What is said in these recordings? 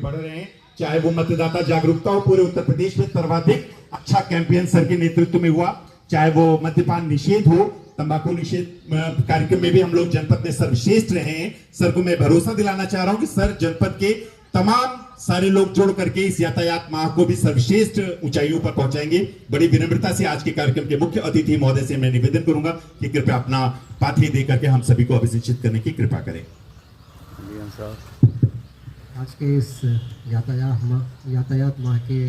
बढ़ रहे हैं, चाहे वो मतदाता जागरूकता हो पूरे उत्तर प्रदेश में सर्वाधिक अच्छा कैंपेन सर के नेतृत्व में हुआ, चाहे वो मद्यपान निषेध हो, तंबाकू निषेध कार्यक्रम में भी हम लोग जनपद में सर्वश्रेष्ठ रहे हैं। सर को मैं भरोसा दिलाना चाह रहा हूं कि सर जनपद के तमाम सारे लोग जोड़ करके इस यातायात माह को भी सर्वश्रेष्ठ ऊंचाइयों पर पहुंचाएंगे। बड़ी विनम्रता से आज के कार्यक्रम के मुख्य अतिथि महोदय से मैं निवेदन करूंगा कि कृपया अपना पाथी देकर के हम सभी को अभिषेचित करने की कृपा करें। आज के इस यातायात माह के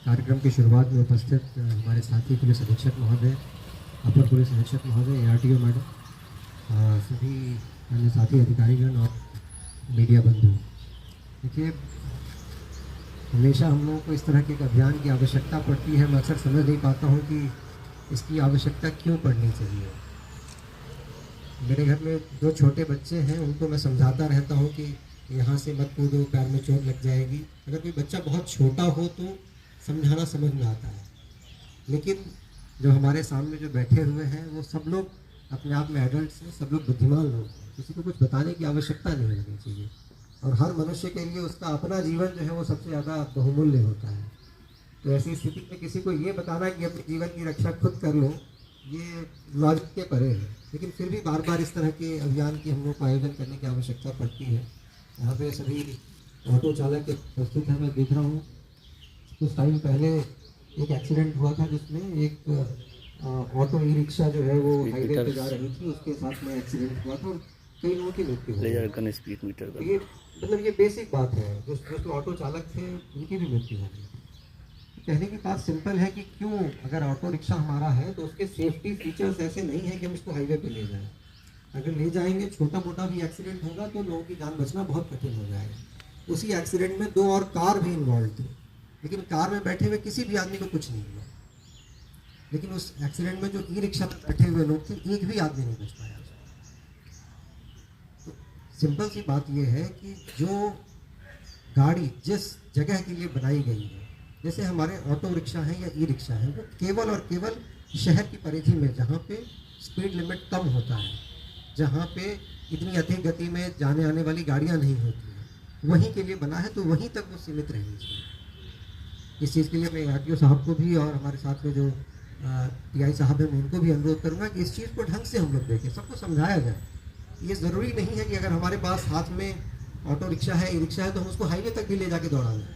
कार्यक्रम की शुरुआत में उपस्थित हमारे साथी पुलिस अधीक्षक महोदय, अपर पुलिस अधीक्षक महोदय, ARTO मैडम, सभी अन्य साथी अधिकारीगण और मीडिया बंधु, देखिए हमेशा हम लोगों को इस तरह के एक अभियान की आवश्यकता पड़ती है। मैं अक्सर समझ नहीं पाता हूँ कि इसकी आवश्यकता क्यों पड़नी चाहिए। मेरे घर में 2 छोटे बच्चे हैं, उनको मैं समझाता रहता हूँ कि यहाँ से मत कूदो, पैर में चोट लग जाएगी। अगर कोई बच्चा बहुत छोटा हो तो समझाना समझ में आता है, लेकिन जो हमारे सामने जो बैठे हुए हैं वो सब लोग अपने आप में एडल्ट्स हैं, सब लोग बुद्धिमान लोग हैं। किसी को कुछ बताने की आवश्यकता नहीं होनी चाहिए, और हर मनुष्य के लिए उसका अपना जीवन जो है वो सबसे ज़्यादा बहुमूल्य होता है। तो ऐसी स्थिति में किसी को ये बताना कि अपने जीवन की रक्षा खुद कर लो, ये लॉजिक के परे है। लेकिन फिर भी बार बार इस तरह के अभियान की हम लोग को आयोजन करने की आवश्यकता पड़ती है। यहाँ पे सभी ऑटो चालक प्रस्तुत हैं। मैं देख रहा हूँ कुछ टाइम पहले एक एक्सीडेंट हुआ था जिसमें एक ऑटो ई-रिक्शा जो है वो हाईवे पे जा रही थी, उसके साथ में एक्सीडेंट हुआ था और कई लोगों की मृत्यु हुई। ये मतलब ये बेसिक बात है, जो ऑटो चालक थे उनकी भी मृत्यु हो गई। कहने की बात सिंपल है कि क्यों, अगर ऑटो रिक्शा हमारा है तो उसके सेफ्टी फीचर्स ऐसे नहीं है कि हम इसको हाईवे पे ले जाएं। अगर ले जाएंगे, छोटा मोटा भी एक्सीडेंट होगा तो लोगों की जान बचना बहुत कठिन हो जाएगा। उसी एक्सीडेंट में 2 और कार भी इन्वॉल्व थी, लेकिन कार में बैठे हुए किसी भी आदमी को कुछ नहीं हुआ, लेकिन उस एक्सीडेंट में जो ई-रिक्शा में बैठे हुए लोग थे, एक भी आदमी नहीं बच पाया। तो सिंपल सी बात यह है कि जो गाड़ी जिस जगह के लिए बनाई गई है, जैसे हमारे ऑटो रिक्शा हैं या ई-रिक्शा हैं, वो केवल और केवल शहर की परिधि में, जहाँ पे स्पीड लिमिट कम होता है, जहाँ पे इतनी अधिक गति में जाने आने वाली गाड़ियाँ नहीं होती हैं, वहीं के लिए बना है, तो वहीं तक वो सीमित रहनी चाहिए। इस चीज़ के लिए मैं ARTO साहब को भी और हमारे साथ में जो TI साहब हैं उनको भी अनुरोध करूँगा कि इस चीज़ को ढंग से हम लोग देखें, सबको समझाया जाए। ये ज़रूरी नहीं है कि अगर हमारे पास हाथ में ऑटो रिक्शा है, ई-रिक्शा है, तो हम उसको हाईवे तक भी ले जाके दौड़ा दें।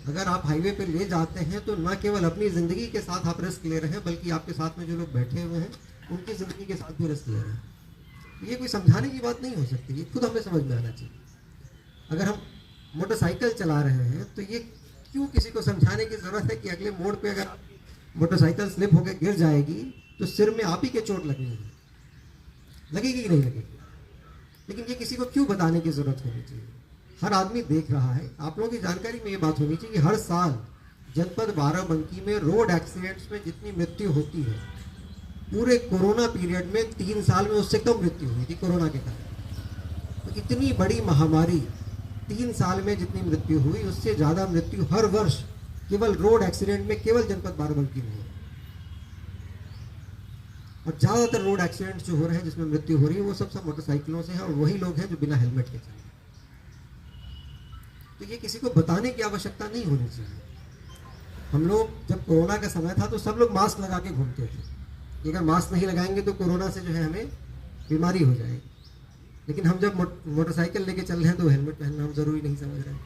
अगर आप हाईवे पे ले जाते हैं तो न केवल अपनी ज़िंदगी के साथ आप रिस्क ले रहे हैं, बल्कि आपके साथ में जो लोग बैठे हुए हैं उनकी ज़िंदगी के साथ भी रिस्क ले रहे हैं। ये कोई समझाने की बात नहीं हो सकती, ये खुद हमें समझ में आना चाहिए। अगर हम मोटरसाइकिल चला रहे हैं तो ये क्यों किसी को समझाने की ज़रूरत है कि अगले मोड़ पे अगर मोटरसाइकिल स्लिप होकर गिर जाएगी तो सिर में आप ही के चोट लगनी है, लगेगी कि नहीं लगेगी? लेकिन ये किसी को क्यों बताने की ज़रूरत होनी चाहिए? हर आदमी देख रहा है। आप लोगों की जानकारी में ये बात होनी चाहिए कि हर साल जनपद बाराबंकी में रोड एक्सीडेंट्स में जितनी मृत्यु होती है, पूरे कोरोना पीरियड में 3 साल में उससे कम मृत्यु हुई थी कोरोना के कारण। तो इतनी बड़ी महामारी, 3 साल में जितनी मृत्यु हुई उससे ज़्यादा मृत्यु हर वर्ष केवल रोड एक्सीडेंट में केवल जनपद बाराबंकी में है। और ज़्यादातर रोड एक्सीडेंट्स जो हो रहे हैं जिसमें मृत्यु हो रही है वो सब मोटरसाइकिलों से है, और वही लोग हैं जो बिना हेलमेट के चल रहे हैं। तो ये किसी को बताने की आवश्यकता नहीं होनी चाहिए। हम लोग जब कोरोना का समय था तो सब लोग मास्क लगा के घूमते थे, अगर मास्क नहीं लगाएंगे तो कोरोना से जो है हमें बीमारी हो जाएगी। लेकिन हम जब मोटरसाइकिल लेके चल रहे हैं तो हेलमेट पहनना हम ज़रूरी नहीं समझ रहे हैं,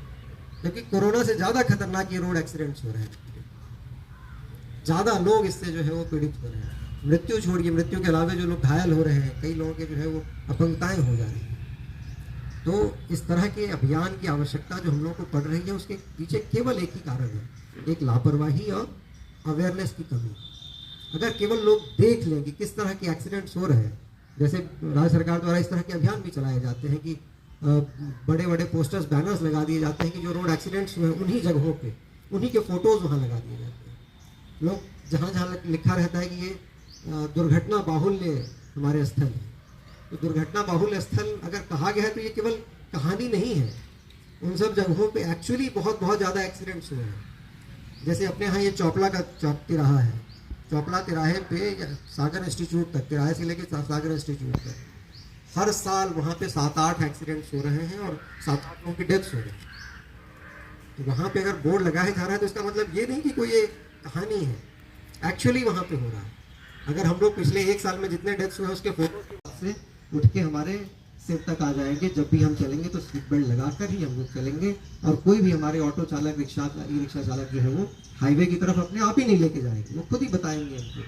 क्योंकि कोरोना से ज़्यादा खतरनाक ये रोड एक्सीडेंट्स हो रहे हैं। ज़्यादा लोग इससे जो है वो पीड़ित हो रहे हैं। मृत्यु छोड़िए, मृत्यु के अलावा जो लोग घायल हो रहे हैं, कई लोगों के जो है वो अपंगताएँ हो जा रही हैं। तो इस तरह के अभियान की आवश्यकता जो हम लोगों को पड़ रही है, उसके पीछे केवल एक ही कारण है, एक लापरवाही और अवेयरनेस की कमी। अगर केवल लोग देख लें कि किस तरह के एक्सीडेंट्स हो रहे हैं, जैसे राज्य सरकार द्वारा इस तरह के अभियान भी चलाए जाते हैं कि बड़े बड़े पोस्टर्स, बैनर्स लगा दिए जाते हैं कि जो रोड एक्सीडेंट्स हुए उन्हीं जगहों पे उन्हीं के फ़ोटोज़ वहाँ लगा दिए जाते हैं। लोग जहाँ जहाँ लिखा रहता है कि ये दुर्घटना बाहुल्य हमारे स्थल है, तो दुर्घटना बाहुल्य स्थल अगर कहा गया है तो ये केवल कहानी नहीं है। उन सब जगहों पे एक्चुअली बहुत बहुत ज़्यादा एक्सीडेंट्स हुए हैं। जैसे अपने यहाँ ये चौपला का तिराहा है, चौपला तिराहे पे सागर इंस्टीट्यूट तक, तिराहे से लेकर सागर इंस्टीट्यूट तक हर साल वहाँ पे 7-8 एक्सीडेंट्स हो रहे हैं और 7-8 लोगों की डेथ्स हो रही हैं। तो वहाँ पे अगर बोर्ड लगाया जा रहा है तो इसका मतलब ये नहीं कि कोई ये कहानी है, एक्चुअली वहाँ पे हो रहा है। अगर हम लोग पिछले 1 साल में जितने डेथ्स हुए उसके फोटो से उठ के हमारे सिर तक आ जाएंगे। जब भी हम चलेंगे तो सीट बेल्ट लगाकर ही हम लोग चलेंगे, और कोई भी हमारे ऑटो चालक, ई रिक्शा चालक जो है वो हाईवे की तरफ अपने आप ही नहीं लेके जाएंगे। वो खुद ही बताएंगे हमको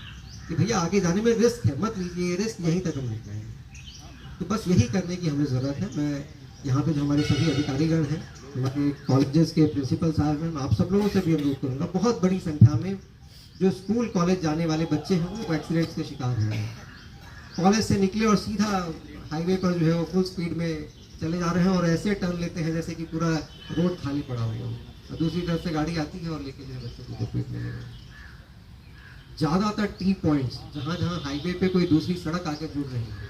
कि भैया आगे जाने में रिस्क है, मत लीजिए रिस्क, यहीं तक हम ले जाएंगे। तो बस यही करने की हमें ज़रूरत है। मैं यहाँ पे जो हमारे सभी अधिकारीगण हैं, हमारे कॉलेजेस के प्रिंसिपल साहब हैं, मैं आप सब लोगों से भी अनुरोध करूँगा, बहुत बड़ी संख्या में जो स्कूल कॉलेज जाने वाले बच्चे हैं वो एक्सीडेंट्स के शिकार हो रहे हैं। कॉलेज से निकले और सीधा हाईवे पर जो है वो फुल स्पीड में चले जा रहे हैं और ऐसे टर्न लेते हैं जैसे कि पूरा रोड खाली पड़ा हुआ हो, और दूसरी तरफ से गाड़ी आती है और लेके जो है बच्चों को पीटने लगे। ज़्यादातर टी पॉइंट्स जहाँ जहाँ हाईवे पे कोई दूसरी सड़क आके जुड़ रही है,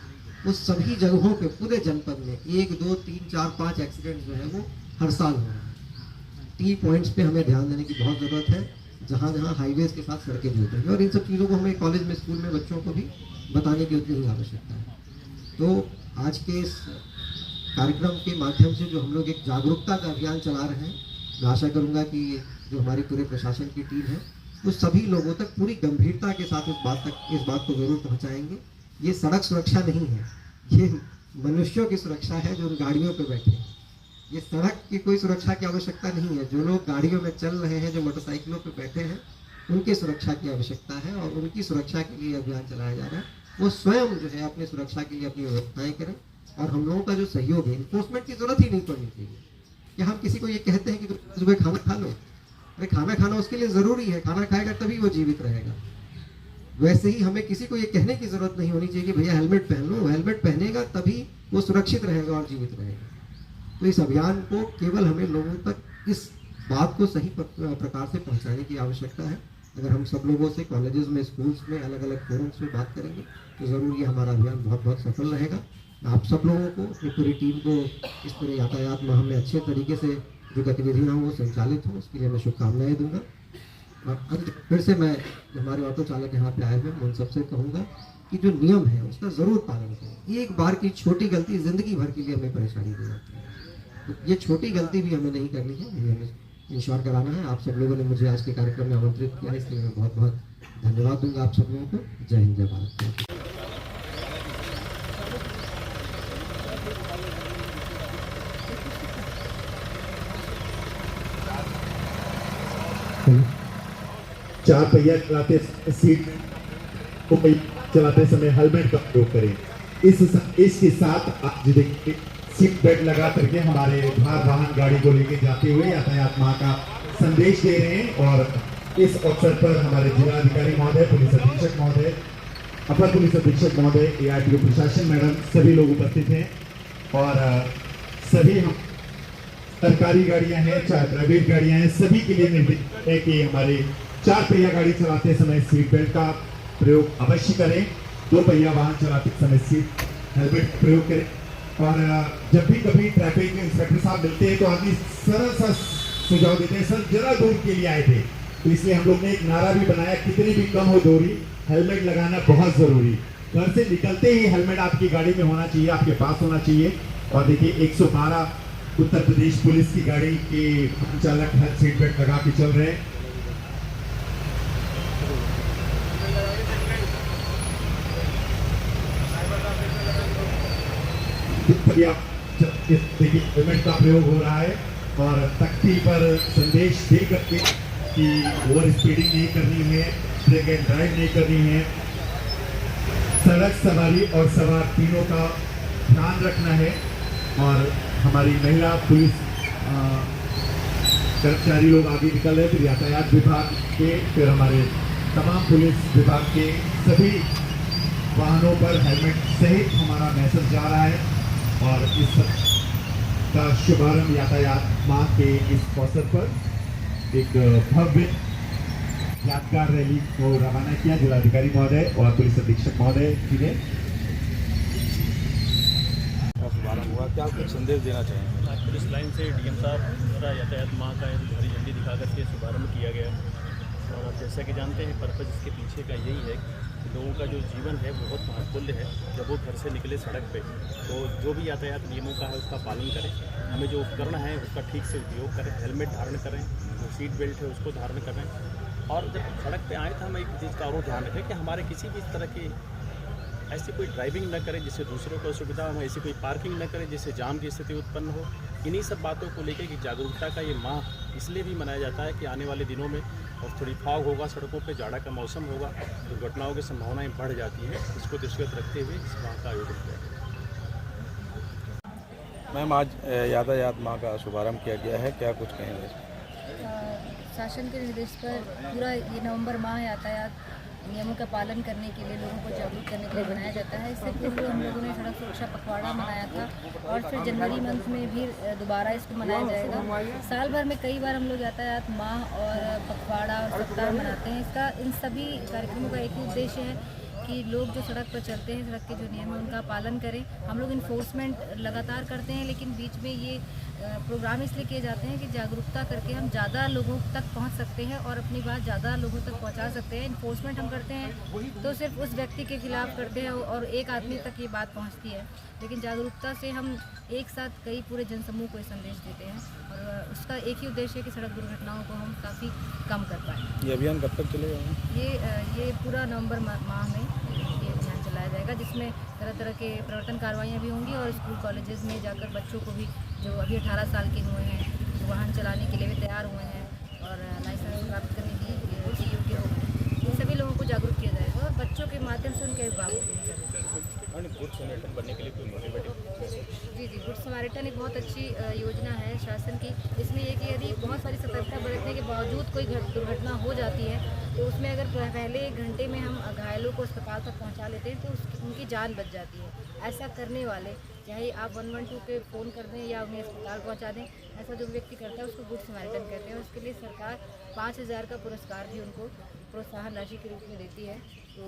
उस सभी जगहों पे पूरे जनपद में 1, 2, 3, 4, 5 एक्सीडेंट जो है वो हर साल हो रहे हैं। टी पॉइंट्स पे हमें ध्यान देने की बहुत ज़रूरत है, जहाँ जहाँ हाईवेज के साथ सड़कें जुड़ रही हैं, और इन सब चीज़ों को हमें कॉलेज में, स्कूल में बच्चों को भी बताने की उतनी ही आवश्यकता है। तो आज के इस कार्यक्रम के माध्यम से जो हम लोग एक जागरूकता का अभियान चला रहे हैं, मैं आशा करूँगा कि जो हमारी पूरे प्रशासन की टीम है वो सभी लोगों तक पूरी गंभीरता के साथ इस बात को जरूर पहुँचाएंगे। ये सड़क सुरक्षा नहीं है, ये मनुष्यों की सुरक्षा है जो उन गाड़ियों पर बैठे हैं। ये सड़क की कोई सुरक्षा की आवश्यकता नहीं है। जो लोग गाड़ियों में चल रहे हैं, जो मोटरसाइकिलों पर बैठे हैं, उनकी सुरक्षा की आवश्यकता है, और उनकी सुरक्षा के लिए अभियान चलाया जा रहा है। वो स्वयं जो है अपनी सुरक्षा के लिए अपनी व्यवस्थाएं करें, और हम लोगों का जो सहयोग है, इन्फोर्समेंट की जरूरत ही नहीं पड़नी चाहिए कि हम किसी को ये कहते हैं कि तुम सुबह खाना खा लो। अरे खाना खाना उसके लिए ज़रूरी है, खाना खाएगा तभी वो जीवित रहेगा। वैसे ही हमें किसी को ये कहने की ज़रूरत नहीं होनी चाहिए कि भैया हेलमेट पहन लो, हेलमेट पहनेगा तभी वो सुरक्षित रहेगा और जीवित रहेगा। तो इस अभियान को केवल हमें लोगों तक इस बात को सही प्रकार से पहुंचाने की आवश्यकता है। अगर हम सब लोगों से कॉलेजेस में, स्कूल्स में, अलग अलग फोरम्स में बात करेंगे तो ज़रूर ये हमारा अभियान बहुत बहुत सफल रहेगा। आप सब लोगों को, अपनी पूरी टीम को इस पूरे यातायात माह में अच्छे तरीके से जो गतिविधियाँ हों वो संचालित हों, उसके लिए मैं शुभकामनाएँ दूंगा। और फिर से मैं हमारे ऑटो चालक यहाँ पे आए हुए, मैं उन सबसे कहूँगा कि जो नियम है उसका ज़रूर पालन करें। एक बार की छोटी गलती ज़िंदगी भर के लिए हमें परेशानी दे जाती है, तो ये छोटी गलती भी हमें नहीं करनी है, ये हमें इंश्योर कराना है। आप सब लोगों ने मुझे आज के कार्यक्रम में आमंत्रित किया, इसलिए मैं बहुत बहुत धन्यवाद दूंगा आप सब लोगों को। जय हिंद, जय भारत। चार पहिया चलाते सीट को चलाते समय हेलमेट का प्रयोग करें। इसके साथ आप देखिए सीट बेल्ट लगा करके हमारे भार वाहन गाड़ी को लेके जाते हुए यातायात माह का संदेश दे रहे हैं। और इस अवसर पर हमारे जिलाधिकारी महोदय, पुलिस अधीक्षक महोदय, अपर पुलिस अधीक्षक महोदय, ARTO प्रशासन मैडम, सभी लोग उपस्थित हैं। और सभी हम सरकारी गाड़ियां हैं चाहे प्राइवेट गाड़ियां हैं, सभी के लिए निर्देश है कि हमारे 4 पहिया गाड़ी चलाते समय सीट बेल्ट का प्रयोग अवश्य करें। 2 पहिया वाहन चलाते समय सीट हेलमेट प्रयोग करें। और जब भी कभी ट्रैफिक इंस्पेक्टर साहब मिलते हैं तो आदमी सरल सा सुझाव देते हैं, सर जरा दूर के लिए आए थे, तो इसलिए हम लोग ने एक नारा भी बनाया, कितनी भी कम हो दूरी, हेलमेट लगाना बहुत जरूरी। घर से निकलते ही हेलमेट आपकी गाड़ी में होना चाहिए, आपके पास होना चाहिए। और देखिए 112 उत्तर प्रदेश पुलिस की गाड़ी के चालक हर सीट बेल्ट लगा के चल रहे हैं। देखिए हेलमेट का प्रयोग हो रहा है, और तख्ती पर संदेश दे करके कि ओवर स्पीडिंग नहीं करनी है, ड्रिंक एंड ड्राइव नहीं करनी है, सड़क सवारी और सवार तीनों का ध्यान रखना है। और हमारी महिला पुलिस कर्मचारी लोग आगे निकल रहे, फिर यातायात विभाग के, फिर हमारे तमाम पुलिस विभाग के सभी वाहनों पर हेलमेट सहित हमारा मैसेज जा रहा है। और इस का शुभारंभ यातायात माह के इस अवसर पर एक भव्य यादगार रैली को रवाना किया जिलाधिकारी महोदय और पुलिस अधीक्षक महोदय जी ने। शुभारंभ हुआ, क्या कुछ संदेश देना चाहेंगे? आज पुलिस लाइन से DM साहब द्वारा यातायात माह का हरी झंडी दिखा करके शुभारंभ किया गया। और आप जैसा कि जानते हैं पर्पज़ इसके पीछे का यही है लोगों का जो जीवन है वो बहुत महत्वपूर्ण है। जब वो घर से निकले सड़क पे तो जो भी यातायात नियमों का है उसका पालन करें। हमें जो उपकरण है उसका ठीक से उपयोग करें, हेलमेट धारण करें, जो सीट बेल्ट है उसको धारण करें। और जब सड़क पे आए तो हम एक चीज़ का और ध्यान रखें कि हमारे किसी भी तरह की ऐसी कोई ड्राइविंग न करें जिससे दूसरों को असुविधा हो, ऐसी कोई पार्किंग न करें जिससे जाम की स्थिति उत्पन्न हो। इन्हीं सब बातों को लेकर कि जागरूकता का ये माह इसलिए भी मनाया जाता है कि आने वाले दिनों में और थोड़ी फॉग होगा सड़कों पे, जाड़ा का मौसम होगा, दुर्घटनाओं की संभावनाएं बढ़ जाती हैं। इसको दृष्टिगत रखते हुए इस माह का आयोजन किया गया। मैम आज यातायात माह का शुभारंभ किया गया है, क्या कुछ कहेंगे? शासन के निर्देश पर पूरा ये नवंबर माह यातायात नियमों का पालन करने के लिए लोगों को जागरूक करने के लिए बनाया जाता है। इससे पूर्व हम लोगों ने सड़क सुरक्षा पखवाड़ा मनाया था और फिर जनवरी मंथ में भी दोबारा इसको मनाया जाएगा। साल भर में कई बार हम लोग यातायात माह और पखवाड़ा और सप्ताह मनाते हैं। इसका इन सभी कार्यक्रमों का एक ही उद्देश्य है कि लोग जो सड़क पर चलते हैं, सड़क के जो नियम हैं उनका पालन करें। हम लोग इन्फोर्समेंट लगातार करते हैं, लेकिन बीच में ये प्रोग्राम इसलिए किए जाते हैं कि जागरूकता करके हम ज़्यादा लोगों तक पहुंच सकते हैं और अपनी बात ज़्यादा लोगों तक पहुंचा सकते हैं। इन्फोर्समेंट हम करते हैं तो सिर्फ उस व्यक्ति के खिलाफ करते हैं और एक आदमी तक ये बात पहुंचती है, लेकिन जागरूकता से हम एक साथ कई पूरे जनसमूह को ये संदेश देते हैं और उसका एक ही उद्देश्य है कि सड़क दुर्घटनाओं को हम काफ़ी कम कर पाएँ। ये अभियान कब तक चलेगा? ये पूरा नवंबर माह में ये अभियान चलाया जाएगा, जिसमें तरह तरह के प्रवर्तन कार्रवाइयाँ भी होंगी और स्कूल कॉलेजेस में जाकर बच्चों को भी जो अभी 18 साल के हुए हैं, जो वाहन चलाने के लिए भी तैयार हुए हैं और लाइसेंस प्राप्त करने की योग्य हो गए, इन सभी लोगों को जागरूक किया जाएगा और बच्चों के माध्यम से उनके अभिभावकों को भी जागरूक किया जाएगा। गुड समैरिटन बनने के लिए कोई मोटिवेटिव? जी गुड समारिटन एक बहुत अच्छी योजना है शासन की। इसमें ये कि यदि बहुत सारी सतर्कता बरतने के बावजूद कोई दुर्घटना हो जाती है तो उसमें अगर पहले 1 घंटे में हम घायलों को अस्पताल तक पहुंचा लेते हैं तो उनकी जान बच जाती है। ऐसा करने वाले चाहे आप 112 पे फ़ोन कर दें या उन्हें अस्पताल पहुंचा दें, ऐसा जो व्यक्ति करता है उसको गुड समारिटन कहते हैं। उसके लिए सरकार 5000 का पुरस्कार भी उनको प्रोत्साहन राशि के रूप में देती है। तो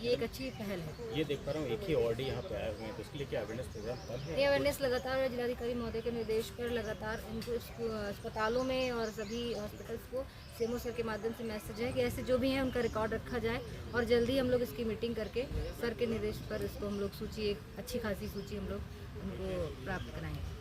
ये एक अच्छी पहल है। ये देख पा रहा हूँ एक ही अवार्डी यहाँ पे आए हुए हैं, तो उसके लिए क्या अवेयरनेस प्रोग्राम? ये अवेयरनेस लगातार जिलाधिकारी महोदय के निर्देश पर लगातार इनको अस्पतालों में और सभी हॉस्पिटल्स को सीएमओ सर के माध्यम से मैसेज है कि ऐसे जो भी हैं उनका रिकॉर्ड रखा जाए और जल्दी हम लोग इसकी मीटिंग करके सर के निर्देश पर इसको हम लोग सूची, एक अच्छी खासी सूची हम लोग उनको प्राप्त कराएंगे।